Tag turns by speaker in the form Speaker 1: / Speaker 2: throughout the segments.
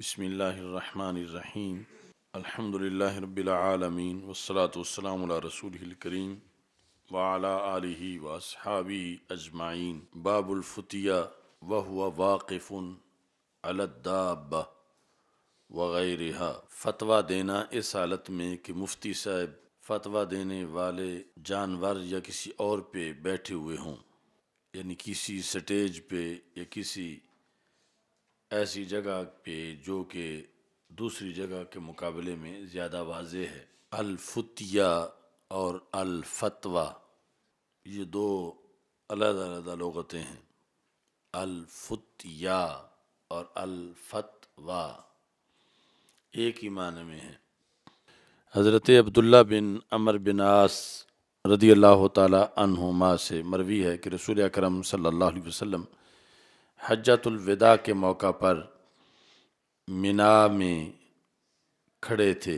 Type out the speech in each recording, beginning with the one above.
Speaker 1: بسم اللہ الرحمن الرحیم الحمد للہ رب العالمین والصلاة والسلام علی رسولہ الکریم وعلی آلہ واصحابہ اجمعین۔ باب الفتیہ وہو واقف علی الدابہ وغیرہا۔ فتویٰ دینا اس حالت میں کہ مفتی صاحب فتویٰ دینے والے جانور یا کسی اور پہ بیٹھے ہوئے ہوں، یعنی کسی سٹیج پہ یا کسی ایسی جگہ پہ جو کہ دوسری جگہ کے مقابلے میں زیادہ واضح ہے۔ الفتیہ اور الفتویٰ یہ دو علیحدہ علیحدہ لغتیں ہیں۔ الفتیہ اور الفتویٰ ایک ہی معنی میں ہیں۔ حضرت عبداللہ بن عمرو بن عاص رضی اللہ تعالی عنہما سے مروی ہے کہ رسول اکرم صلی اللہ علیہ وسلم حجۃ الوداع کے موقع پر منا میں کھڑے تھے،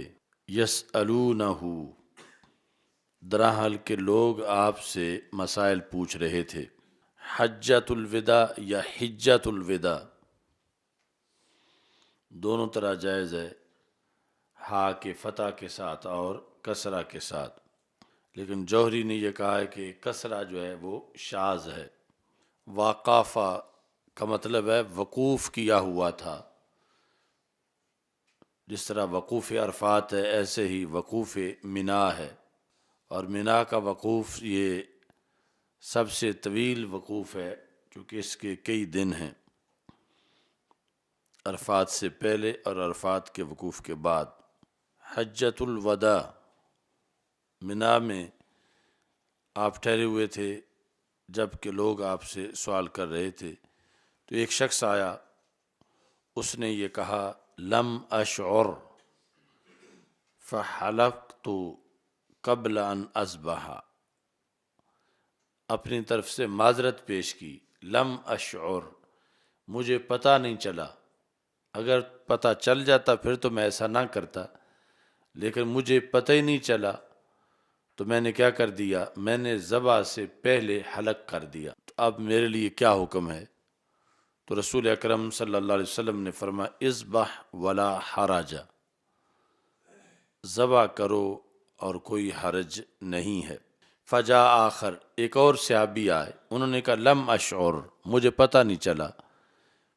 Speaker 1: یسألونہ، درحال کہ لوگ آپ سے مسائل پوچھ رہے تھے۔ حجۃ الوداع یا حجۃ الوداع دونوں طرح جائز ہے، ہا کے فتح کے ساتھ اور کسرہ کے ساتھ، لیکن جوہری نے یہ کہا ہے کہ کسرہ جو ہے وہ شاذ ہے۔ وقافہ کا مطلب ہے وقوف کیا ہوا تھا، جس طرح وقوف عرفات ہے ایسے ہی وقوف منا ہے، اور منا کا وقوف یہ سب سے طویل وقوف ہے کیونکہ اس کے کئی دن ہیں، عرفات سے پہلے اور عرفات کے وقوف کے بعد۔ حجۃ الوداع، منا میں آپ ٹھہرے ہوئے تھے جب کہ لوگ آپ سے سوال کر رہے تھے، تو ایک شخص آیا، اس نے یہ کہا لم اشعر فحلقت قبل ان اصبح، اپنی طرف سے معذرت پیش کی۔ لم اشعر، مجھے پتہ نہیں چلا، اگر پتہ چل جاتا پھر تو میں ایسا نہ کرتا، لیکن مجھے پتہ ہی نہیں چلا تو میں نے کیا کر دیا، میں نے ذبح سے پہلے حلق کر دیا، تو اب میرے لیے کیا حکم ہے؟ تو رسول اکرم صلی اللہ علیہ وسلم نے فرمایا اذبح ولا حرج، ذبح کرو اور کوئی حرج نہیں ہے۔ فجاء آخر، ایک اور صحابی آئے، انہوں نے کہا لم اشعر، مجھے پتہ نہیں چلا،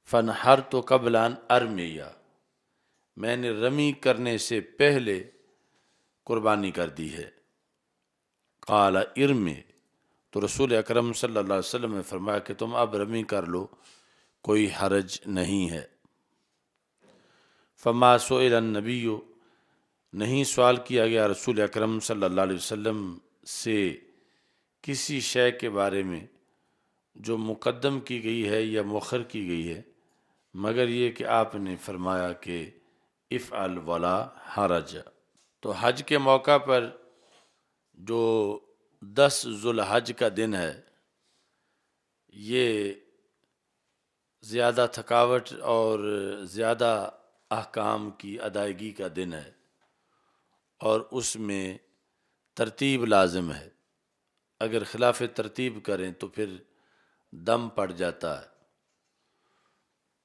Speaker 1: فنحرت قبل ان ارمی، میں نے رمی کرنے سے پہلے قربانی کر دی ہے۔ قال ارمی، تو رسول اکرم صلی اللہ علیہ وسلم نے فرمایا کہ تم اب رمی کر لو، کوئی حرج نہیں ہے۔ فما سئل النبی، نہیں سوال کیا گیا رسول اکرم صلی اللہ علیہ وسلم سے کسی شے کے بارے میں جو مقدم کی گئی ہے یا مؤخر کی گئی ہے، مگر یہ کہ آپ نے فرمایا کہ افعل ولا حرج۔ تو حج کے موقع پر جو 10 ذو الحج کا دن ہے، یہ زیادہ تھکاوٹ اور زیادہ احکام کی ادائیگی کا دن ہے، اور اس میں ترتیب لازم ہے، اگر خلاف ترتیب کریں تو پھر دم پڑ جاتا ہے۔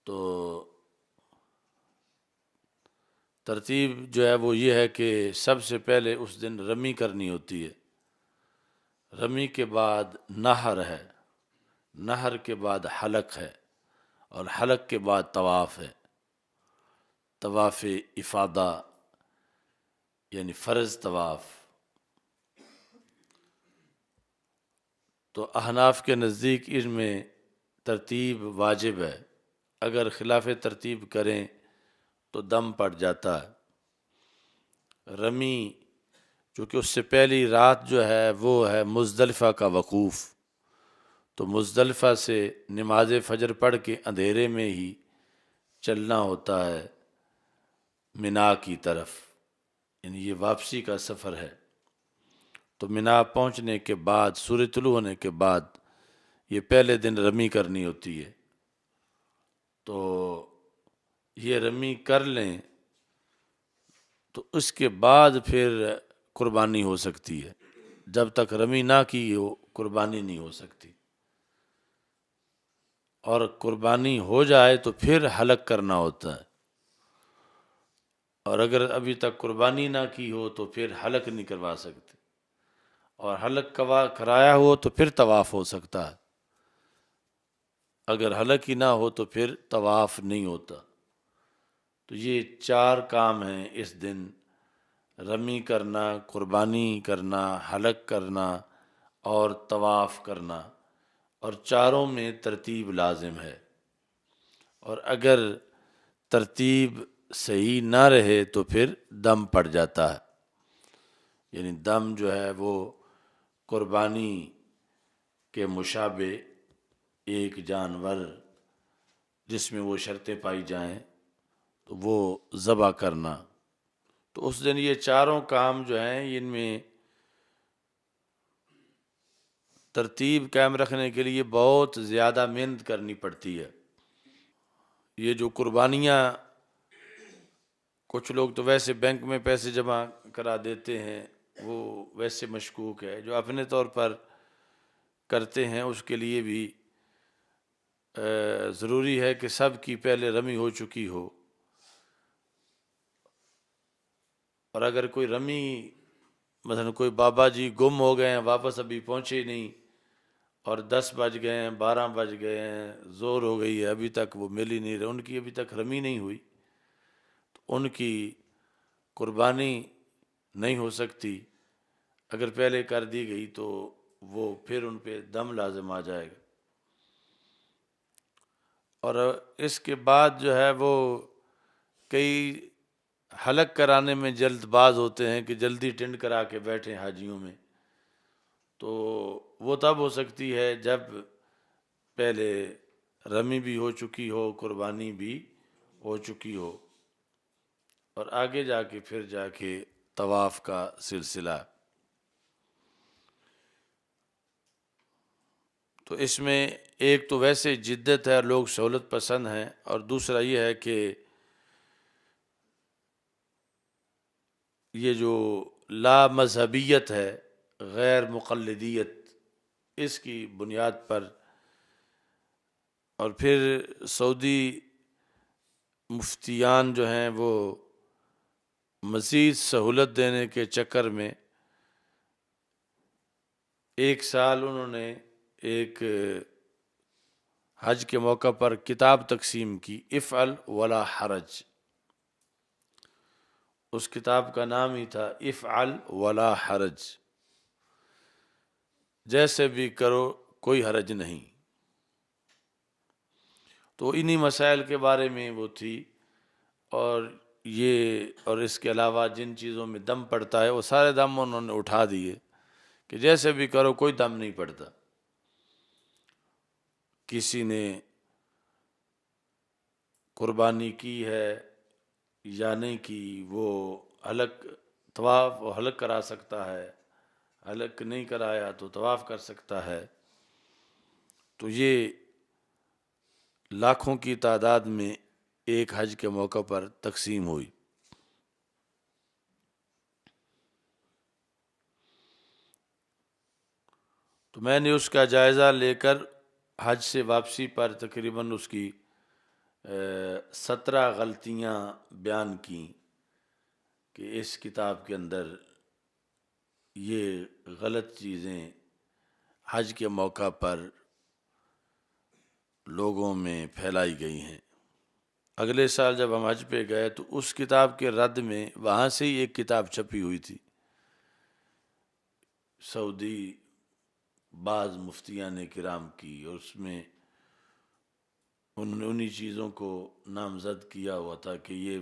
Speaker 1: تو ترتیب جو ہے وہ یہ ہے کہ سب سے پہلے اس دن رمی کرنی ہوتی ہے، رمی کے بعد نہر ہے، نہر کے بعد حلق ہے، اور حلق کے بعد طواف ہے، طواف افاضہ یعنی فرض طواف۔ تو احناف کے نزدیک اس میں ترتیب واجب ہے، اگر خلاف ترتیب کریں تو دم پڑ جاتا ہے۔ رمی چونکہ اس سے پہلی رات جو ہے وہ ہے مزدلفہ کا وقوف، تو مزدلفہ سے نماز فجر پڑھ کے اندھیرے میں ہی چلنا ہوتا ہے منا کی طرف، یعنی یہ واپسی کا سفر ہے۔ تو منا پہنچنے کے بعد، سورج طلوع ہونے کے بعد یہ پہلے دن رمی کرنی ہوتی ہے، تو یہ رمی کر لیں تو اس کے بعد پھر قربانی ہو سکتی ہے، جب تک رمی نہ کی ہو قربانی نہیں ہو سکتی، اور قربانی ہو جائے تو پھر حلق کرنا ہوتا ہے۔ اور اگر ابھی تک قربانی نہ کی ہو تو پھر حلق نہیں کروا سکتے، اور حلق کرایا ہو تو پھر طواف ہو سکتا ہے، اگر حلق ہی نہ ہو تو پھر طواف نہیں ہوتا۔ تو یہ 4 کام ہیں اس دن: رمی کرنا، قربانی کرنا، حلق کرنا اور طواف کرنا، اور چاروں میں ترتیب لازم ہے، اور اگر ترتیب صحیح نہ رہے تو پھر دم پڑ جاتا ہے۔ یعنی دم جو ہے وہ قربانی کے مشابہ ایک جانور جس میں وہ شرطیں پائی جائیں تو وہ ذبح کرنا۔ تو اس دن یہ چاروں کام جو ہیں ان میں ترتیب قائم رکھنے کے لیے بہت زیادہ محنت کرنی پڑتی ہے۔ یہ جو قربانیاں، کچھ لوگ تو ویسے بینک میں پیسے جمع کرا دیتے ہیں، وہ ویسے مشکوک ہے۔ جو اپنے طور پر کرتے ہیں اس کے لیے بھی ضروری ہے کہ سب کی پہلے رمی ہو چکی ہو، اور اگر کوئی رمی، مثلا کوئی بابا جی گم ہو گئے ہیں، واپس ابھی پہنچے نہیں، اور 10 بج گئے ہیں، 12 بج گئے ہیں، زور ہو گئی ہے، ابھی تک وہ مل ہی نہیں رہے، ان کی ابھی تک رمی نہیں ہوئی، تو ان کی قربانی نہیں ہو سکتی۔ اگر پہلے کر دی گئی تو وہ پھر ان پہ دم لازم آ جائے گا۔ اور اس کے بعد جو ہے وہ کئی حلق کرانے میں جلد باز ہوتے ہیں کہ جلدی ٹنڈ کرا کے بیٹھیں حاجیوں میں، تو وہ تب ہو سکتی ہے جب پہلے رمی بھی ہو چکی ہو، قربانی بھی ہو چکی ہو، اور آگے جا کے پھر جا کے طواف کا سلسلہ۔ تو اس میں ایک تو ویسے جدت ہے، لوگ سہولت پسند ہیں، اور دوسرا یہ ہے کہ یہ جو لا مذہبیت ہے، غیر مقلدیت، اس کی بنیاد پر، اور پھر سعودی مفتیان جو ہیں وہ مزید سہولت دینے کے چکر میں ایک سال انہوں نے ایک حج کے موقع پر کتاب تقسیم کی، افعل ولا حرج۔ اس کتاب کا نام ہی تھا افعل ولا حرج، جیسے بھی کرو کوئی حرج نہیں۔ تو انہی مسائل کے بارے میں وہ تھی، اور یہ اور اس کے علاوہ جن چیزوں میں دم پڑتا ہے وہ سارے دم انہوں نے اٹھا دیے کہ جیسے بھی کرو کوئی دم نہیں پڑتا۔ کسی نے قربانی کی ہے یا نہیں کی، وہ حلق، طواف و حلق کرا سکتا ہے، حلق نہیں کرایا تو طواف کر سکتا ہے۔ تو یہ لاکھوں کی تعداد میں ایک حج کے موقع پر تقسیم ہوئی۔ تو میں نے اس کا جائزہ لے کر حج سے واپسی پر تقریباً اس کی 17 غلطیاں بیان کیں کہ اس کتاب کے اندر یہ غلط چیزیں حج کے موقع پر لوگوں میں پھیلائی گئی ہیں۔ اگلے سال جب ہم حج پہ گئے تو اس کتاب کے رد میں وہاں سے ہی ایک کتاب چھپی ہوئی تھی، سعودی بعض مفتیان کرام کی، اور اس میں انہوں نے انہی چیزوں کو نامزد کیا ہوا تھا کہ یہ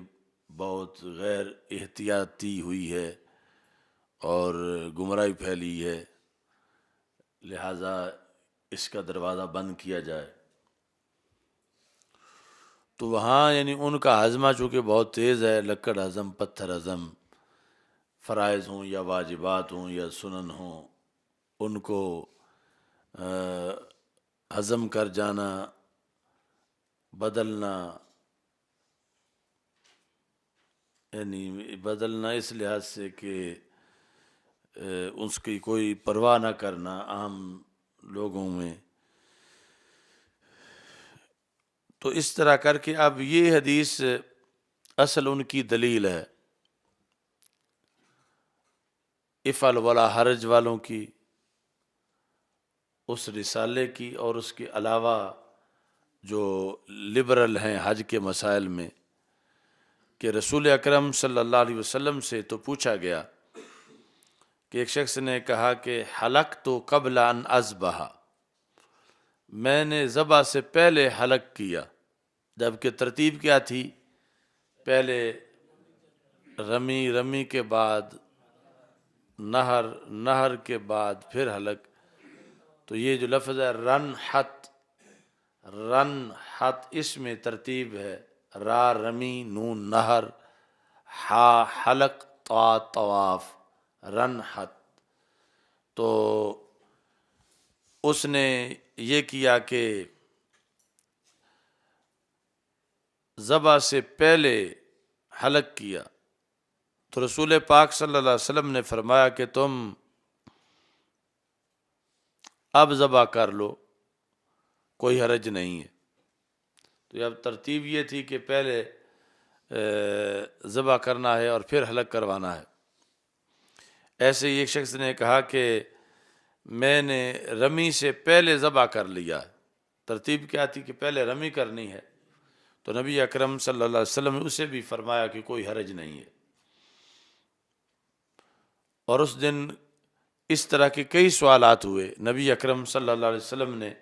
Speaker 1: بہت غیر احتیاطی ہوئی ہے اور گمراہی پھیلی ہے، لہٰذا اس کا دروازہ بند کیا جائے۔ تو وہاں یعنی ان کا ہضمہ چونکہ بہت تیز ہے، لکڑ ہضم، پتھر ہضم، فرائض ہوں یا واجبات ہوں یا سنن ہوں، ان کو ہضم کر جانا، بدلنا، یعنی بدلنا اس لحاظ سے کہ اس کی کوئی پرواہ نہ کرنا عام لوگوں میں۔ تو اس طرح کر کے اب یہ حدیث اصل ان کی دلیل ہے افعل ولا حرج والوں کی، اس رسالے کی، اور اس کے علاوہ جو لبرل ہیں حج کے مسائل میں، کہ رسول اکرم صلی اللہ علیہ وسلم سے تو پوچھا گیا کہ ایک شخص نے کہا کہ حلق تو قبل ان اذبح، میں نے ذبح سے پہلے حلق کیا، جبکہ ترتیب کیا تھی؟ پہلے رمی کے بعد نہر کے بعد پھر حلق. تو یہ جو لفظ ہے رن حت، اس میں ترتیب ہے را رمی، نون نہر، ہا حلق، طا طواف، رن حت. تو اس نے یہ کیا کہ ذبح سے پہلے حلق کیا، تو رسول پاک صلی اللہ علیہ وسلم نے فرمایا کہ تم اب ذبح کر لو، کوئی حرج نہیں ہے. تو اب ترتیب یہ تھی کہ پہلے ذبح کرنا ہے اور پھر حلق کروانا ہے. ایسے ہی ایک شخص نے کہا کہ میں نے رمی سے پہلے ذبح کر لیا ہے. ترتیب کیا تھی کہ پہلے رمی کرنی ہے، تو نبی اکرم صلی اللہ علیہ وسلم نے اسے بھی فرمایا کہ کوئی حرج نہیں ہے. اور اس دن اس طرح کے کئی سوالات ہوئے، نبی اکرم صلی اللہ علیہ وسلم نے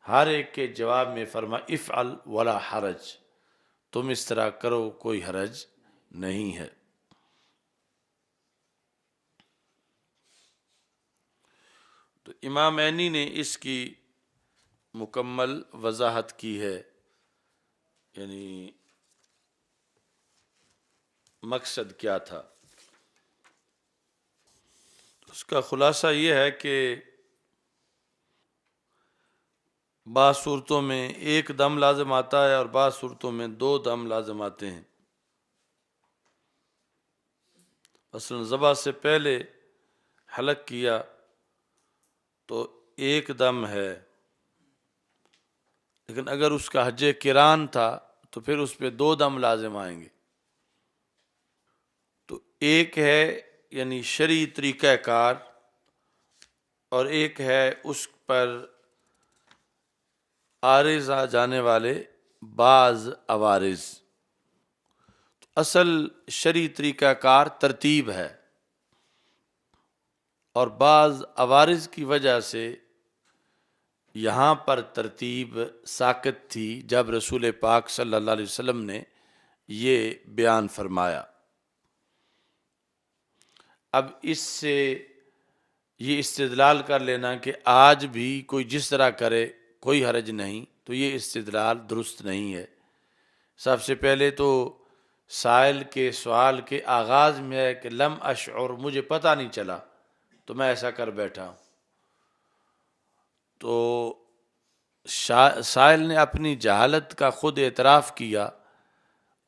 Speaker 1: ہر ایک کے جواب میں فرمایا افعل ولا حرج، تم اس طرح کرو، کوئی حرج نہیں ہے. تو امام عینی نے اس کی مکمل وضاحت کی ہے، یعنی مقصد کیا تھا. اس کا خلاصہ یہ ہے کہ بعض صورتوں میں ایک دم لازم آتا ہے اور بعض صورتوں میں 2 دم لازم آتے ہیں. مثلا ذبح سے پہلے حلق کیا تو 1 دم ہے، لیکن اگر اس کا حج قران تھا تو پھر اس پہ 2 دم لازم آئیں گے. تو ایک ہے یعنی شرعی طریقہ کار، اور ایک ہے اس پر عارض آ جانے والے بعض عوارض. اصل شرعی طریقہ کار ترتیب ہے، اور بعض عوارض کی وجہ سے یہاں پر ترتیب ساقط تھی جب رسول پاک صلی اللہ علیہ وسلم نے یہ بیان فرمایا. اب اس سے یہ استدلال کر لینا کہ آج بھی کوئی جس طرح کرے کوئی حرج نہیں، تو یہ استدلال درست نہیں ہے. سب سے پہلے تو سائل کے سوال کے آغاز میں ہے کہ لم اشعر، مجھے پتہ نہیں چلا تو میں ایسا کر بیٹھا ہوں. تو سائل نے اپنی جہالت کا خود اعتراف کیا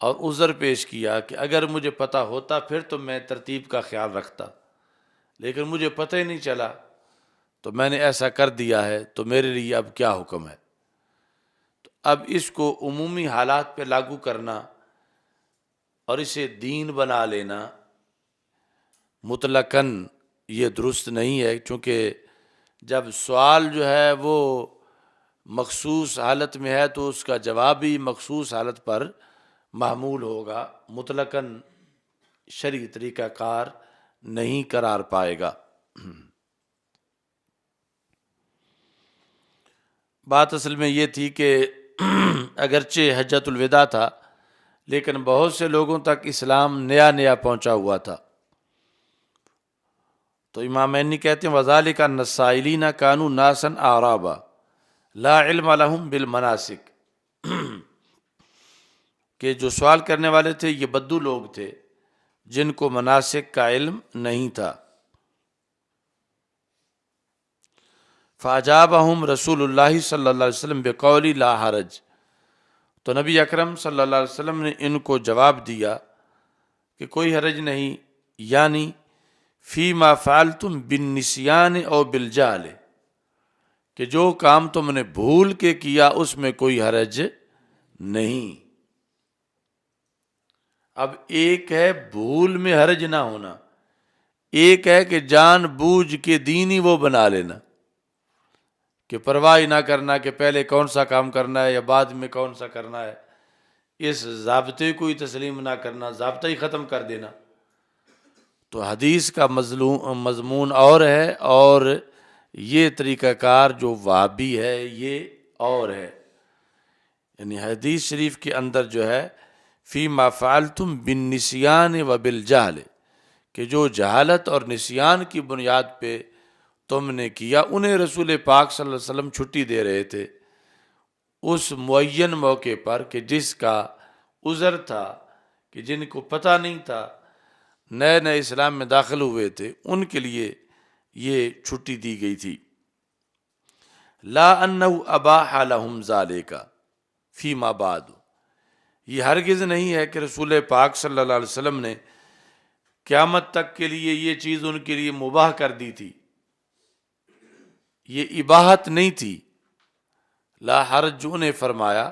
Speaker 1: اور عذر پیش کیا کہ اگر مجھے پتہ ہوتا پھر تو میں ترتیب کا خیال رکھتا، لیکن مجھے پتہ ہی نہیں چلا تو میں نے ایسا کر دیا ہے، تو میرے لیے اب کیا حکم ہے. تو اب اس کو عمومی حالات پہ لاگو کرنا اور اسے دین بنا لینا مطلقاً یہ درست نہیں ہے، چونکہ جب سوال جو ہے وہ مخصوص حالت میں ہے تو اس کا جواب بھی مخصوص حالت پر محمول ہوگا، مطلقاً شرعی طریقہ کار نہیں قرار پائے گا. بات اصل میں یہ تھی کہ اگرچہ حجۃ الوداع تھا لیکن بہت سے لوگوں تک اسلام نیا پہنچا ہوا تھا. تو امام عینی کہتے ہیں وَذَلِكَ أَنَّ السَّائِلِينَ كَانُوا نَاسًا أَعْرَابًا لَا عِلْمَ لَهُمْ بِالْمَنَاسِكِ، کہ جو سوال کرنے والے تھے یہ بدو لوگ تھے جن کو مناسک کا علم نہیں تھا. فَأَجَابَهُمْ رسول اللہ صلی اللہ علیہ وسلم بِقَوْلِ لَا حَرَج، تو نبی اکرم صلی اللہ علیہ وسلم نے ان کو جواب دیا کہ کوئی حرج نہیں، یعنی فیما فعلتم بالنسیان او بالجہل، کہ جو کام تم نے بھول کے کیا اس میں کوئی حرج نہیں. اب ایک ہے بھول میں حرج نہ ہونا، ایک ہے کہ جان بوجھ کے دین ہی وہ بنا لینا، کہ پرواہ ہی نہ کرنا کہ پہلے کون سا کام کرنا ہے یا بعد میں کون سا کرنا ہے، اس ضابطے کو ہی تسلیم نہ کرنا، ضابطہ ہی ختم کر دینا۔ تو حدیث کا مضمون اور ہے، اور یہ طریقہ کار جو وہابی ہے یہ اور ہے۔ یعنی حدیث شریف کے اندر جو ہے فی ما فعلتم بالنسیان و بالجہل، کہ جو جہالت اور نسیان کی بنیاد پہ تم نے کیا، انہیں رسول پاک صلی اللہ علیہ وسلم چھٹی دے رہے تھے اس معین موقع پر، کہ جس کا عذر تھا، کہ جن کو پتہ نہیں تھا، نئے نئے اسلام میں داخل ہوئے تھے، ان کے لیے یہ چھٹی دی گئی تھی۔ لا انہ اباح لہم ذالک فیما بعد، یہ ہرگز نہیں ہے کہ رسول پاک صلی اللہ علیہ وسلم نے قیامت تک کے لیے یہ چیز ان کے لیے مباح کر دی تھی، یہ اباحت نہیں تھی۔ لا حرج جو نے فرمایا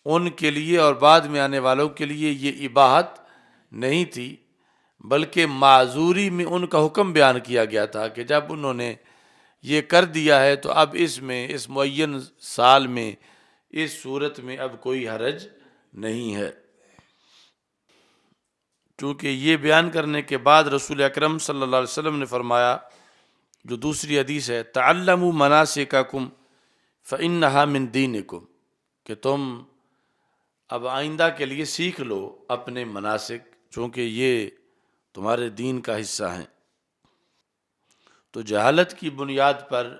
Speaker 1: ان کے لیے اور بعد میں آنے والوں کے لیے یہ اباحت نہیں تھی، بلکہ معذوری میں ان کا حکم بیان کیا گیا تھا کہ جب انہوں نے یہ کر دیا ہے تو اب اس میں، اس معین سال میں، اس صورت میں اب کوئی حرج نہیں ہے۔ چونکہ یہ بیان کرنے کے بعد رسول اکرم صلی اللہ علیہ وسلم نے فرمایا، جو دوسری حدیث ہے، تعلموا مناسککم فإنہا من دینکم، کہ تم اب آئندہ کے لیے سیکھ لو اپنے مناسک، چونکہ یہ تمہارے دین کا حصہ ہیں۔ تو جہالت کی بنیاد پر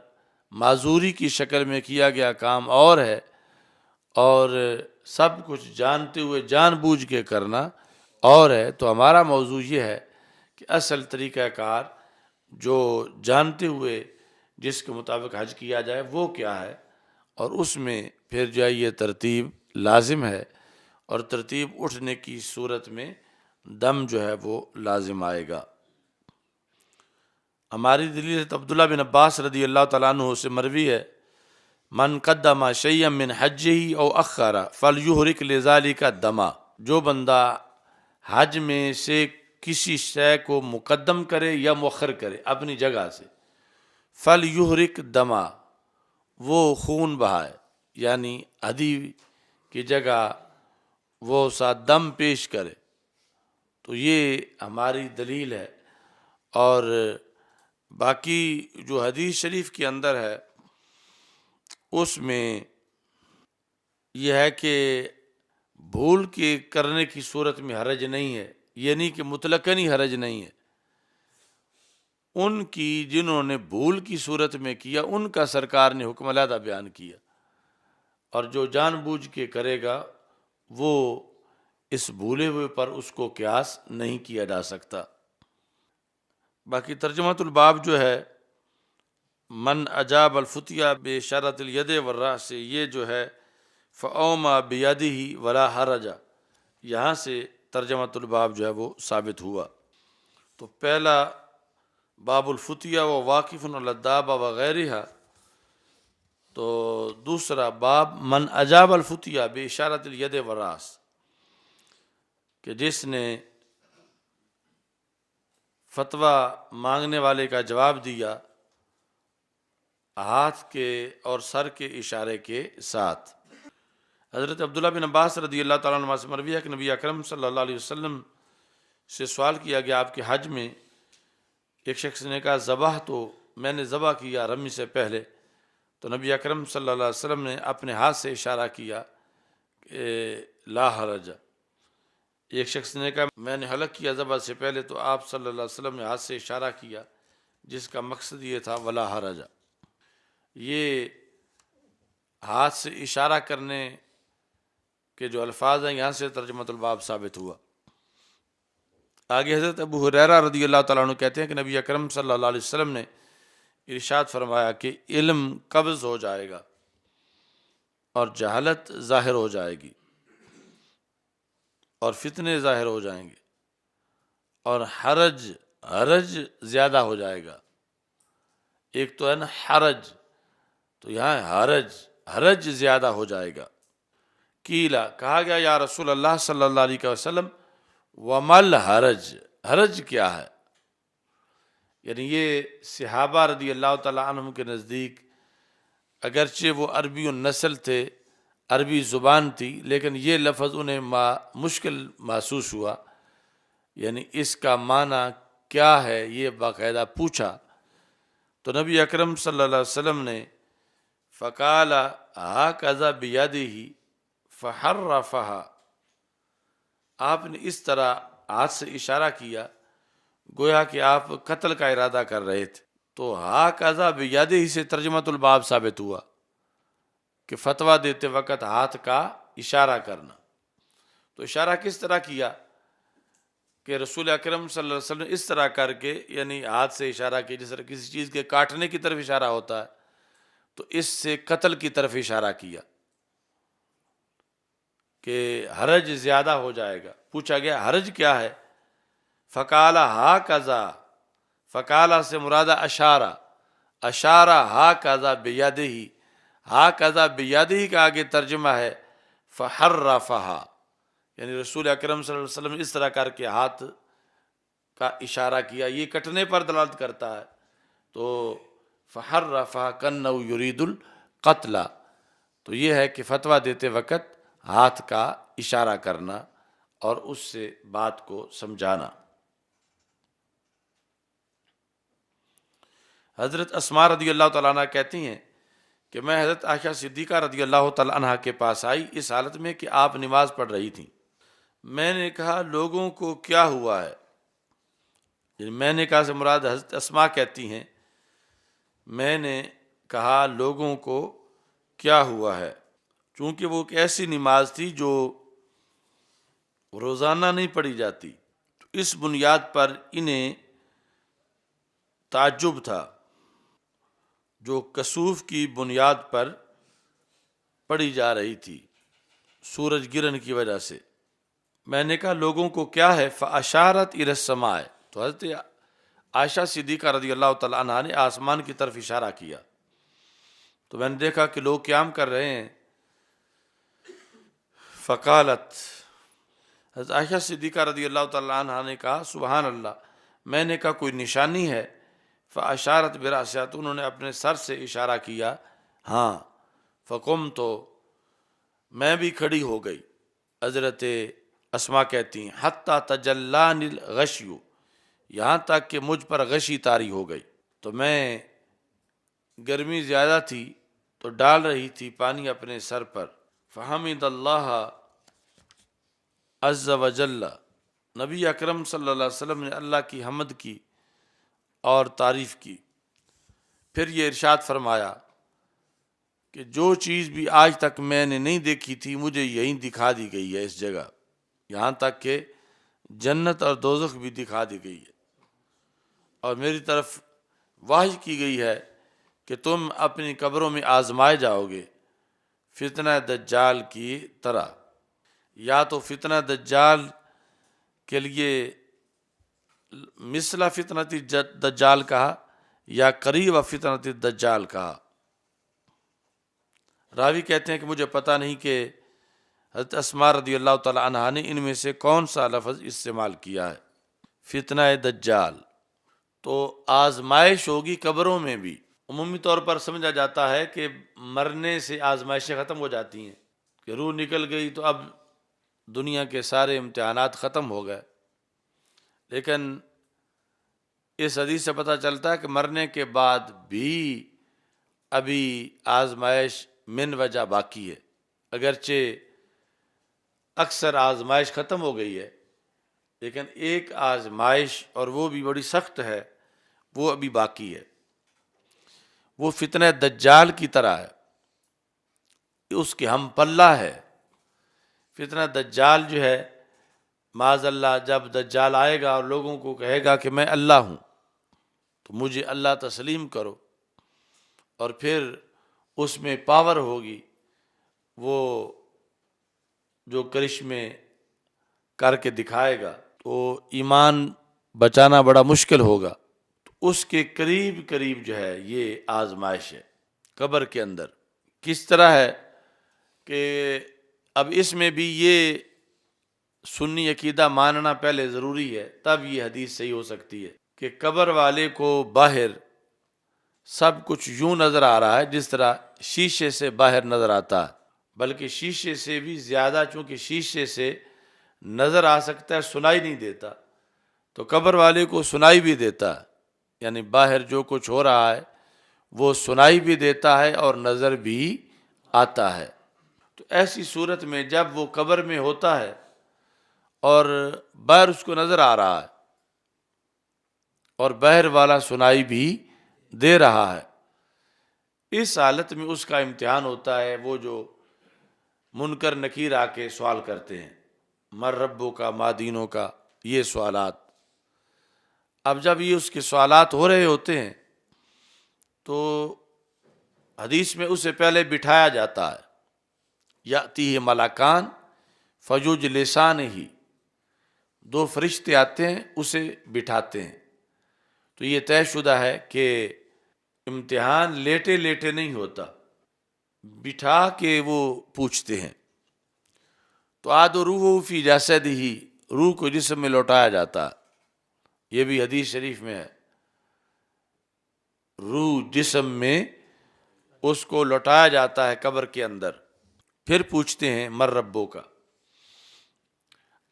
Speaker 1: معذوری کی شکل میں کیا گیا کام اور ہے، اور سب کچھ جانتے ہوئے جان بوجھ کے کرنا اور ہے۔ تو ہمارا موضوع یہ ہے کہ اصل طریقہ کار جو جانتے ہوئے جس کے مطابق حج کیا جائے وہ کیا ہے، اور اس میں پھر جو ہے یہ ترتیب لازم ہے، اور ترتیب اٹھنے کی صورت میں دم جو ہے وہ لازم آئے گا۔ ہماری دلیل عبداللہ بن عباس رضی اللہ تعالیٰ عنہ سے مروی ہے، من قدم شیئا من حجہ او اخر فلیحرک لذالک دما، جو بندہ حج میں سے کسی شے کو مقدم کرے یا مؤخر کرے اپنی جگہ سے، فلیحرک دما، وہ خون بہائے، یعنی ہدی کی جگہ وہ ساتھ دم پیش کرے۔ تو یہ ہماری دلیل ہے، اور باقی جو حدیث شریف کے اندر ہے اس میں یہ ہے کہ بھول کے کرنے کی صورت میں حرج نہیں ہے، یعنی کہ مطلقاً ہی حرج نہیں ہے۔ ان کی جنہوں نے بھول کی صورت میں کیا ان کا سرکار نے حکم علیحدہ بیان کیا، اور جو جان بوجھ کے کرے گا وہ اس بھولے ہوئے پر اس کو قیاس نہیں کیا جا سکتا۔ باقی ترجمۃ الباب جو ہے، من اجاب الفتیہ بشارت الید والراس، یہ جو ہے فاوما بیدہ ولا حرج، یہاں سے ترجمۃ الباب جو ہے وہ ثابت ہوا۔ تو پہلا باب الفتیہ و واقف الدابہ وغیرہ، تو دوسرا باب من اجاب الفتیہ باشارت الید والراس، کہ جس نے فتویٰ مانگنے والے کا جواب دیا ہاتھ کے اور سر کے اشارے کے ساتھ۔ حضرت عبداللہ بن عباس رضی اللہ تعالیٰ عنہ سے مروی ہے کہ نبی اکرم صلی اللہ علیہ وسلم سے سوال کیا گیا آپ کے حج میں، ایک شخص نے کہا ذبح تو میں نے ذبح کیا رمی سے پہلے، تو نبی اکرم صلی اللہ علیہ وسلم نے اپنے ہاتھ سے اشارہ کیا کہ لا حرج۔ ایک شخص نے کہا میں نے حلق کیا ذبح سے پہلے، تو آپ صلی اللہ علیہ وسلم نے ہاتھ سے اشارہ کیا جس کا مقصد یہ تھا ولا حرج۔ یہ ہاتھ سے اشارہ کرنے کے جو الفاظ ہیں یہاں سے ترجمۃ الباب ثابت ہوا۔ آگے حضرت ابو ہریرہ رضی اللہ تعالیٰ عنہ کہتے ہیں کہ نبی اکرم صلی اللہ علیہ وسلم نے ارشاد فرمایا کہ علم قبض ہو جائے گا اور جہالت ظاہر ہو جائے گی اور فتنے ظاہر ہو جائیں گے اور حرج زیادہ ہو جائے گا۔ ایک تو ہے نا حرج، تو یہاں حرج زیادہ ہو جائے گا۔ کیلا کہا گیا یا رسول اللہ صلی اللہ علیہ وسلم ومل حرج، حرج کیا ہے؟ یعنی یہ صحابہ رضی اللہ تعالیٰ عنہم کے نزدیک اگرچہ وہ عربی النسل تھے، عربی زبان تھی، لیکن یہ لفظ انہیں مشکل محسوس ہوا، یعنی اس کا معنی کیا ہے یہ باقاعدہ پوچھا تو نبی اکرم صلی اللہ علیہ وسلم نے فقال ہاکذا بیدہ فحرفہا، آپ نے اس طرح ہاتھ سے اشارہ کیا گویا کہ آپ قتل کا ارادہ کر رہے تھے، تو ہاکذا بیدہ سے ترجمۃ الباب ثابت ہوا کہ فتویٰ دیتے وقت ہاتھ کا اشارہ کرنا۔ تو اشارہ کس طرح کیا کہ رسول اکرم صلی اللہ علیہ وسلم نے اس طرح کر کے یعنی ہاتھ سے اشارہ کیا، جس طرح کسی چیز کے کاٹنے کی طرف اشارہ ہوتا ہے، تو اس سے قتل کی طرف اشارہ کیا کہ حرج زیادہ ہو جائے گا۔ پوچھا گیا حرج کیا ہے؟ فقال ہاکذا، فقال سے مرادہ اشارہ، اشارہ ہاکذا بیدہ، ہاکذا بیدہ کا آگے ترجمہ ہے فحرفہا، یعنی رسول اکرم صلی اللہ علیہ وسلم نے اس طرح کر کے ہاتھ کا اشارہ کیا، یہ کٹنے پر دلالت کرتا ہے۔ تو فحرفہا کأنہ یرید القتل، تو یہ ہے کہ فتویٰ دیتے وقت ہاتھ کا اشارہ کرنا اور اس سے بات کو سمجھانا۔ حضرت اسماء رضی اللہ تعالیٰ عنہ کہتی ہیں کہ میں حضرت عائشہ صدیقہ رضی اللہ تعالیٰ عنہ کے پاس آئی اس حالت میں کہ آپ نماز پڑھ رہی تھیں۔ میں نے کہا لوگوں کو کیا ہوا ہے؟ یعنی میں نے کہا سے مراد حضرت اسماء کہتی ہیں میں نے کہا لوگوں کو کیا ہوا ہے، چونکہ وہ ایک ایسی نماز تھی جو روزانہ نہیں پڑھی جاتی، تو اس بنیاد پر انہیں تعجب تھا جو کسوف کی بنیاد پر پڑھی جا رہی تھی سورج گرہن کی وجہ سے۔ میں نے کہا لوگوں کو کیا ہے؟ فاشارت الی السماء، تو حضرت عائشہ صدیقہ رضی اللہ تعالیٰ عنہا نے آسمان کی طرف اشارہ کیا، تو میں نے دیکھا کہ لوگ قیام کر رہے ہیں۔ فقالت، حضرت عائشہ صدیقہ رضی اللہ تعالیٰ عنہا نے کہا سبحان اللہ، میں نے کہا کوئی نشانی ہے؟ فاشارت برأسہا، تو انہوں نے اپنے سر سے اشارہ کیا ہاں۔ فقمت، تو میں بھی کھڑی ہو گئی۔ حضرت اسماء کہتی ہیں حتی تجلانی الغشی، یہاں تک کہ مجھ پر غشی طاری ہو گئی، تو میں گرمی زیادہ تھی تو ڈال رہی تھی پانی اپنے سر پر۔ فحمد اللہ عز وجل، نبی اکرم صلی اللہ علیہ وسلم نے اللہ کی حمد کی اور تعریف کی، پھر یہ ارشاد فرمایا کہ جو چیز بھی آج تک میں نے نہیں دیکھی تھی مجھے یہیں دکھا دی گئی ہے اس جگہ، یہاں تک کہ جنت اور دوزخ بھی دکھا دی گئی ہے، اور میری طرف وحی کی گئی ہے کہ تم اپنی قبروں میں آزمائے جاؤ گے فتنہ دجال کی طرح۔ یا تو فتنہ دجال کے لیے مثلا فتنۃ دجال کہا یا قریب فتنۃ دجال کہا۔ راوی کہتے ہیں کہ مجھے پتہ نہیں کہ حضرت اسماء رضی اللہ تعالی عنہا نے ان میں سے کون سا لفظ استعمال کیا ہے۔ فتنہ دجال تو آزمائش ہوگی قبروں میں بھی، عمومی طور پر سمجھا جاتا ہے کہ مرنے سے آزمائشیں ختم ہو جاتی ہیں، کہ روح نکل گئی تو اب دنیا کے سارے امتحانات ختم ہو گئے، لیکن اس حدیث سے پتہ چلتا ہے کہ مرنے کے بعد بھی ابھی آزمائش من وجہ باقی ہے، اگرچہ اکثر آزمائش ختم ہو گئی ہے لیکن ایک آزمائش اور وہ بھی بڑی سخت ہے وہ ابھی باقی ہے، وہ فتنہ دجال کی طرح ہے، اس کے ہم پلہ ہے۔ فتنہ دجال جو ہے معاذ اللہ جب دجال آئے گا اور لوگوں کو کہے گا کہ میں اللہ ہوں تو مجھے اللہ تسلیم کرو، اور پھر اس میں پاور ہوگی، وہ جو کرشمے کر کے دکھائے گا تو ایمان بچانا بڑا مشکل ہوگا، تو اس کے قریب قریب جو ہے یہ آزمائش ہے قبر کے اندر۔ کس طرح ہے کہ اب اس میں بھی یہ سنی عقیدہ ماننا پہلے ضروری ہے، تب یہ حدیث صحیح ہو سکتی ہے کہ قبر والے کو باہر سب کچھ یوں نظر آ رہا ہے جس طرح شیشے سے باہر نظر آتا ہے، بلکہ شیشے سے بھی زیادہ، چونکہ شیشے سے نظر آ سکتا ہے، سنائی نہیں دیتا، تو قبر والے کو سنائی بھی دیتا ہے، یعنی باہر جو کچھ ہو رہا ہے وہ سنائی بھی دیتا ہے اور نظر بھی آتا ہے۔ تو ایسی صورت میں جب وہ قبر میں ہوتا ہے اور باہر اس کو نظر آ رہا ہے اور باہر والا سنائی بھی دے رہا ہے، اس حالت میں اس کا امتحان ہوتا ہے، وہ جو منکر نکیر آ کے سوال کرتے ہیں، مر ربوں کا، ما دینوں کا، یہ سوالات۔ اب جب یہ اس کے سوالات ہو رہے ہوتے ہیں تو حدیث میں اسے پہلے بٹھایا جاتا ہے، یاتیہ ملکان فیجلسان ہی، دو فرشتے آتے ہیں اسے بٹھاتے ہیں۔ تو یہ طے شدہ ہے کہ امتحان لیٹے لیٹے نہیں ہوتا، بٹھا کے وہ پوچھتے ہیں۔ تو آد روح فی جسدہ، روح کو جسم میں لوٹایا جاتا ہے، یہ بھی حدیث شریف میں ہے، روح جسم میں اس کو لوٹایا جاتا ہے قبر کے اندر، پھر پوچھتے ہیں مر ربوں کا۔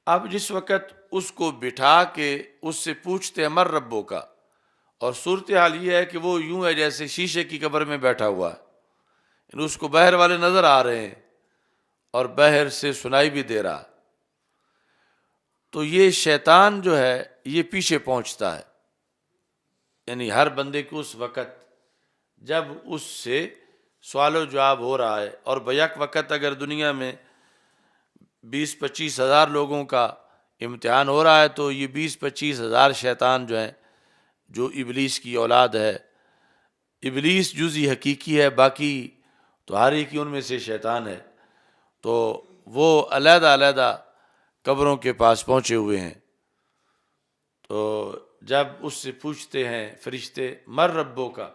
Speaker 1: اب جس وقت اس کو بٹھا کے اس سے پوچھتے ہیں مر ربوں کا، اور صورتحال یہ ہے کہ وہ یوں ہے جیسے شیشے کی قبر میں بیٹھا ہوا ہے، یعنی اس کو باہر والے نظر آ رہے ہیں اور باہر سے سنائی بھی دے رہا، تو یہ شیطان جو ہے یہ پیچھے پہنچتا ہے، یعنی ہر بندے کو اس وقت جب اس سے سوال و جواب ہو رہا ہے، اور بیک وقت اگر دنیا میں 20-25 ہزار لوگوں کا امتحان ہو رہا ہے تو یہ 20-25 ہزار شیطان جو ہیں، جو ابلیس کی اولاد ہے، ابلیس جزئی حقیقی ہے، باقی تو ہر ایک ہی ان میں سے شیطان ہے، تو وہ علیحدہ علیحدہ قبروں کے پاس پہنچے ہوئے ہیں۔ تو جب اس سے پوچھتے ہیں فرشتے مر ربوں کا،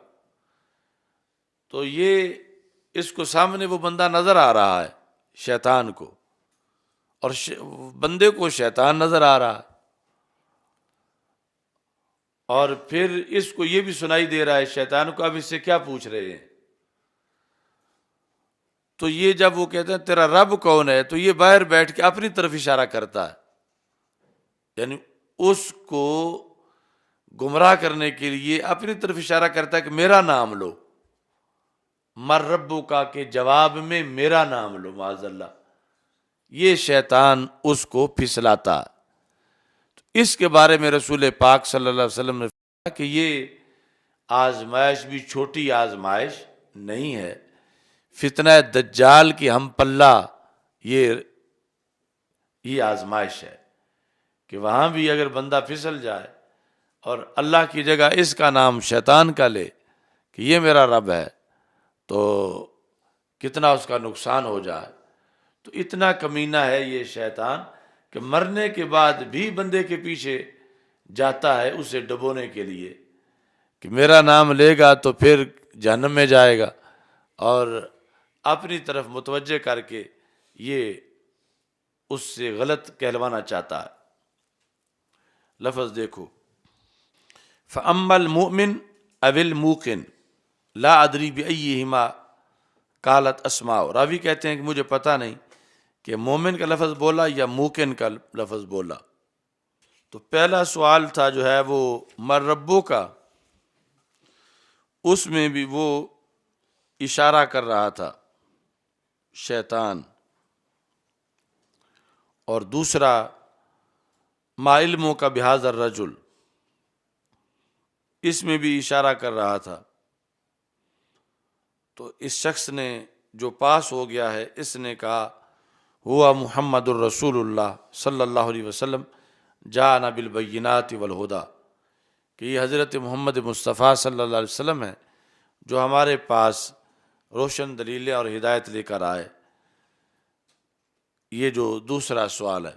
Speaker 1: تو یہ اس کو سامنے وہ بندہ نظر آ رہا ہے شیطان کو، اور بندے کو شیطان نظر آ رہا ہے، اور پھر اس کو یہ بھی سنائی دے رہا ہے شیطان کو اب اس سے کیا پوچھ رہے ہیں۔ تو یہ جب وہ کہتے ہیں تیرا رب کون ہے، تو یہ باہر بیٹھ کے اپنی طرف اشارہ کرتا ہے، یعنی اس کو گمراہ کرنے کے لیے اپنی طرف اشارہ کرتا ہے کہ میرا نام لو، مر ربو کا کے جواب میں میرا نام لو، معاذ اللہ، یہ شیطان اس کو پھسلاتا ہے۔ تو اس کے بارے میں رسول پاک صلی اللہ علیہ وسلم نے فرمایا کہ یہ آزمائش بھی چھوٹی آزمائش نہیں ہے، فتنہ دجال کی ہم پلہ یہ آزمائش ہے کہ وہاں بھی اگر بندہ پھسل جائے اور اللہ کی جگہ اس کا نام شیطان کا لے کہ یہ میرا رب ہے، تو کتنا اس کا نقصان ہو جائے۔ تو اتنا کمینہ ہے یہ شیطان کہ مرنے کے بعد بھی بندے کے پیچھے جاتا ہے اسے ڈبونے کے لیے کہ میرا نام لے گا تو پھر جہنم میں جائے گا، اور اپنی طرف متوجہ کر کے یہ اس سے غلط کہلوانا چاہتا ہے۔ لفظ دیکھو، فَأَمَّا الْمُؤْمِنُ أَوِ الْمُوقِنُ لَا أَدْرِي بِأَيِّهِمَا قالت اسماء، راوی کہتے ہیں کہ مجھے پتہ نہیں کہ مومن کا لفظ بولا یا موقن کا لفظ بولا۔ تو پہلا سوال تھا جو ہے وہ مر ربوں کا، اس میں بھی وہ اشارہ کر رہا تھا شیطان، اور دوسرا ما علموں کا بہذا الرجل، اس میں بھی اشارہ کر رہا تھا۔ تو اس شخص نے جو پاس ہو گیا ہے اس نے کہا ہوا محمد الرسول اللہ صلی اللہ علیہ وسلم جاءنا بالبینات والہدی، کہ یہ حضرت محمد مصطفیٰ صلی اللہ علیہ وسلم ہے جو ہمارے پاس روشن دلیلیں اور ہدایت لے کر آئے۔ یہ جو دوسرا سوال ہے،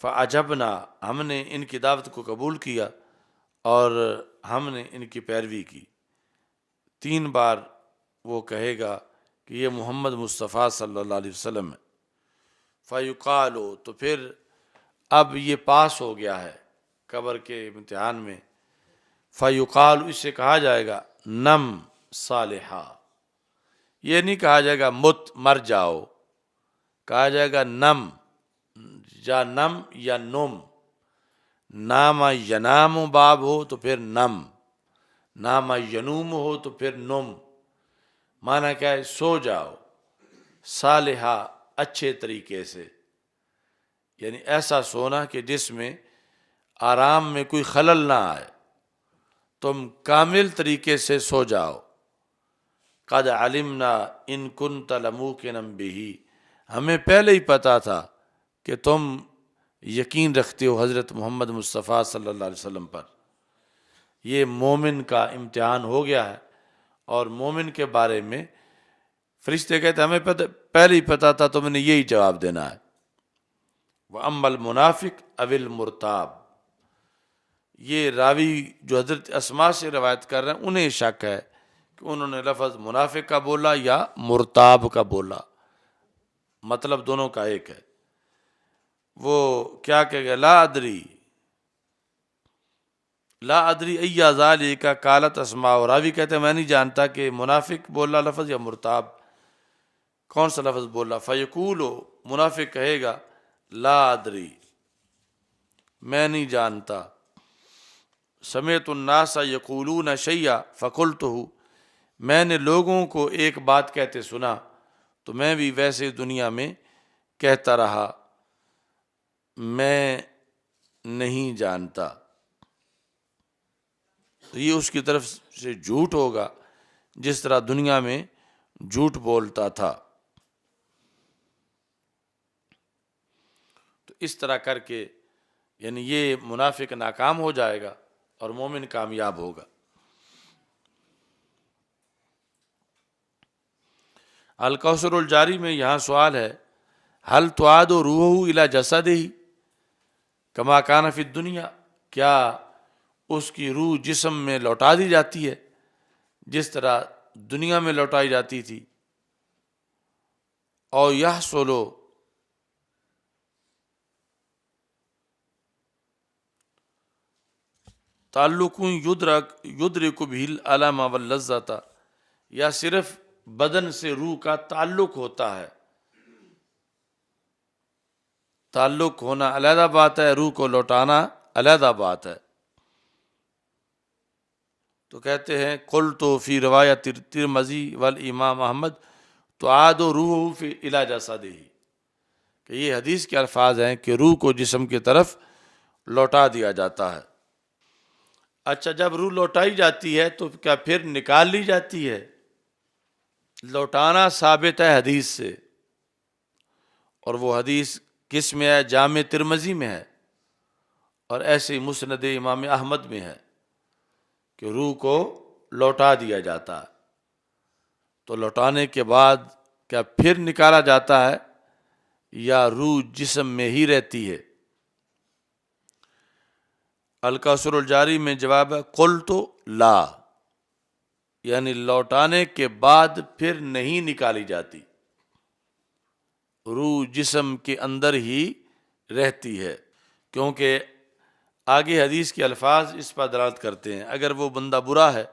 Speaker 1: فعجبنا، ہم نے ان کی دعوت کو قبول کیا اور ہم نے ان کی پیروی کی۔ 3 بار وہ کہے گا کہ یہ محمد مصطفیٰ صلی اللہ علیہ وسلم ہے۔ فیقالو، تو پھر اب یہ پاس ہو گیا ہے قبر کے امتحان میں، فیقال، اس سے کہا جائے گا نم صالحہ، یہ نہیں کہا جائے گا مر جاؤ، کہا جائے گا نم، یا نم یا نم، نام ینام باب ہو تو پھر نم، نام ینوم ہو تو پھر نم، معنی کیا ہے؟ سو جاؤ، صالحہ، اچھے طریقے سے، یعنی ایسا سونا کہ جس میں آرام میں کوئی خلل نہ آئے، تم کامل طریقے سے سو جاؤ۔ قد علمنا ان کنت لموقنا بہ، ہمیں پہلے ہی پتا تھا کہ تم یقین رکھتے ہو حضرت محمد مصطفیٰ صلی اللہ علیہ وسلم پر۔ یہ مومن کا امتحان ہو گیا ہے، اور مومن کے بارے میں فرشتے کہتے ہیں ہمیں پہلے ہی پتا تھا، تم نے یہی جواب دینا ہے۔ وَأَمَّا الْمُنَافِقُ أَوِ الْمُرْتَابُ، یہ راوی جو حضرت اسماء سے روایت کر رہے ہیں انہیں شک ہے کہ انہوں نے لفظ منافق کا بولا یا مرتاب کا بولا، مطلب دونوں کا ایک ہے۔ وہ کیا کہے گا؟ لا ادری ای ذالک قالت اسماء، راوی کہتے ہیں میں نہیں جانتا کہ منافق بولا لفظ یا مرتاب، کون سا لفظ بولا؟ فیقول، منافق کہے گا لا ادری، میں نہیں جانتا، سمعت الناس یقولون شیئا فقلتہ، میں نے لوگوں کو ایک بات کہتے سنا تو میں بھی ویسے دنیا میں کہتا رہا، میں نہیں جانتا۔ تو یہ اس کی طرف سے جھوٹ ہوگا، جس طرح دنیا میں جھوٹ بولتا تھا۔ تو اس طرح کر کے یعنی یہ منافق ناکام ہو جائے گا اور مومن کامیاب ہوگا۔ الکوثر الجاری میں یہاں سوال ہے، حل تعاد روحہ الی جسدہ کما کان فی الدنیا، کیا اس کی روح جسم میں لوٹا دی جاتی ہے جس طرح دنیا میں لوٹائی جاتی تھی؟ او یحصل تعلق یدرک بہ الالم واللذۃ، یا صرف بدن سے روح کا تعلق ہوتا ہے؟ تعلق ہونا علیحدہ بات ہے، روح کو لوٹانا علیحدہ بات ہے۔ تو کہتے ہیں قلت فی روایت ترمذی والامام احمد تعاد روح فی الی جسدہ، کہ یہ حدیث کے الفاظ ہیں کہ روح کو جسم کی طرف لوٹا دیا جاتا ہے۔ اچھا، جب روح لوٹائی جاتی ہے تو کیا پھر نکال لی جاتی ہے؟ لوٹانا ثابت ہے حدیث سے، اور وہ حدیث کس میں ہے؟ جامع ترمذی میں ہے، اور ایسے ہی مسند امام احمد میں ہے کہ روح کو لوٹا دیا جاتا ہے۔ تو لوٹانے کے بعد کیا پھر نکالا جاتا ہے یا روح جسم میں ہی رہتی ہے؟ الکوثر الجاری میں جواب ہے قلت لا، یعنی لوٹانے کے بعد پھر نہیں نکالی جاتی، روح جسم کے اندر ہی رہتی ہے، کیونکہ آگے حدیث کے الفاظ اس پر دلالت کرتے ہیں۔ اگر وہ بندہ برا ہے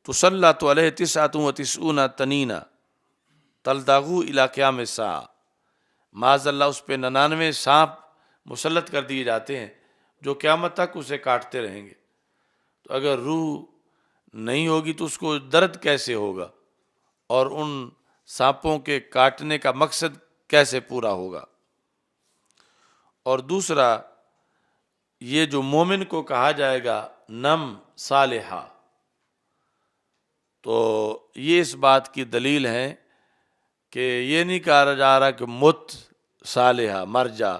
Speaker 1: تو سلط علیہ 99 تنینا تلدغو الی قیام الساعہ، معاذ اللہ اس پہ 99 سانپ مسلط کر دیے جاتے ہیں جو قیامت تک اسے کاٹتے رہیں گے۔ تو اگر روح نہیں ہوگی تو اس کو درد کیسے ہوگا، اور ان سانپوں کے کاٹنے کا مقصد کیسے پورا ہوگا؟ اور دوسرا، یہ جو مومن کو کہا جائے گا نم صالحہ، تو یہ اس بات کی دلیل ہے کہ یہ نہیں کہا جا رہا کہ مت صالحہ، مر جا،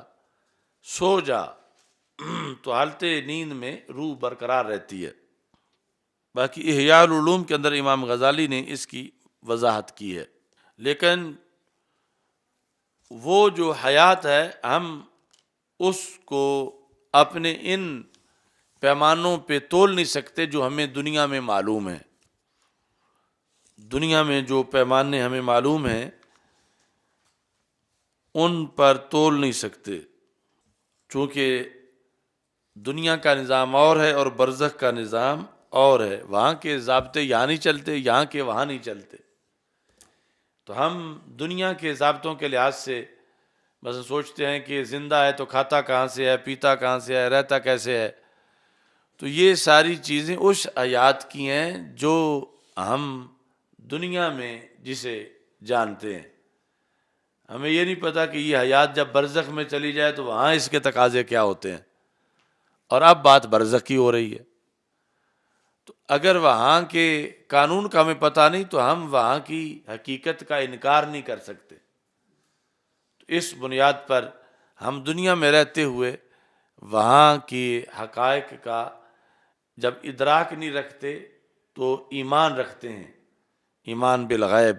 Speaker 1: سو جا، تو حالت نیند میں روح برقرار رہتی ہے۔ باقی احیاء العلوم کے اندر امام غزالی نے اس کی وضاحت کی ہے۔ لیکن وہ جو حیات ہے ہم اس کو اپنے ان پیمانوں پہ تول نہیں سکتے جو ہمیں دنیا میں معلوم ہیں۔ دنیا میں جو پیمانے ہمیں معلوم ہیں ان پر تول نہیں سکتے، چونکہ دنیا کا نظام اور ہے اور برزخ کا نظام اور ہے۔ وہاں کے ضابطے یہاں نہیں چلتے، یہاں کے وہاں نہیں چلتے۔ تو ہم دنیا کے ضابطوں کے لحاظ سے بس سوچتے ہیں کہ زندہ ہے تو کھاتا کہاں سے ہے، پیتا کہاں سے ہے، رہتا کیسے ہے۔ تو یہ ساری چیزیں اس حیات کی ہیں جو ہم دنیا میں جسے جانتے ہیں۔ ہمیں یہ نہیں پتا کہ یہ حیات جب برزخ میں چلی جائے تو وہاں اس کے تقاضے کیا ہوتے ہیں، اور اب بات برزخ کی ہو رہی ہے۔ تو اگر وہاں کے قانون کا ہمیں پتہ نہیں تو ہم وہاں کی حقیقت کا انکار نہیں کر سکتے۔ تو اس بنیاد پر ہم دنیا میں رہتے ہوئے وہاں کی حقائق کا جب ادراک نہیں رکھتے تو ایمان رکھتے ہیں، ایمان بالغیب،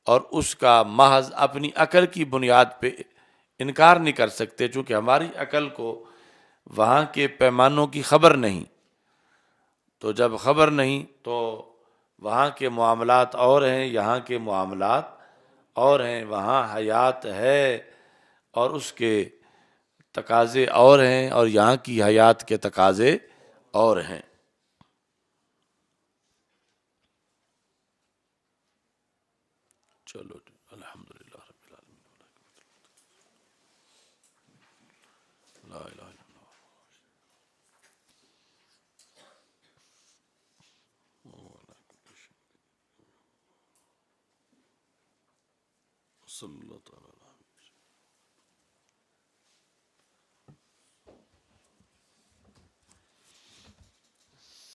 Speaker 1: اور اس کا محض اپنی عقل کی بنیاد پہ انکار نہیں کر سکتے، چونکہ ہماری عقل کو وہاں کے پیمانوں کی خبر نہیں۔ تو جب خبر نہیں تو وہاں کے معاملات اور ہیں، یہاں کے معاملات اور ہیں۔ وہاں حیات ہے اور اس کے تقاضے اور ہیں، اور یہاں کی حیات کے تقاضے اور ہیں۔ چلو الحمدللہ رب العالمین، لا الہ الا اللہ، صلی اللہ تعالی علیہ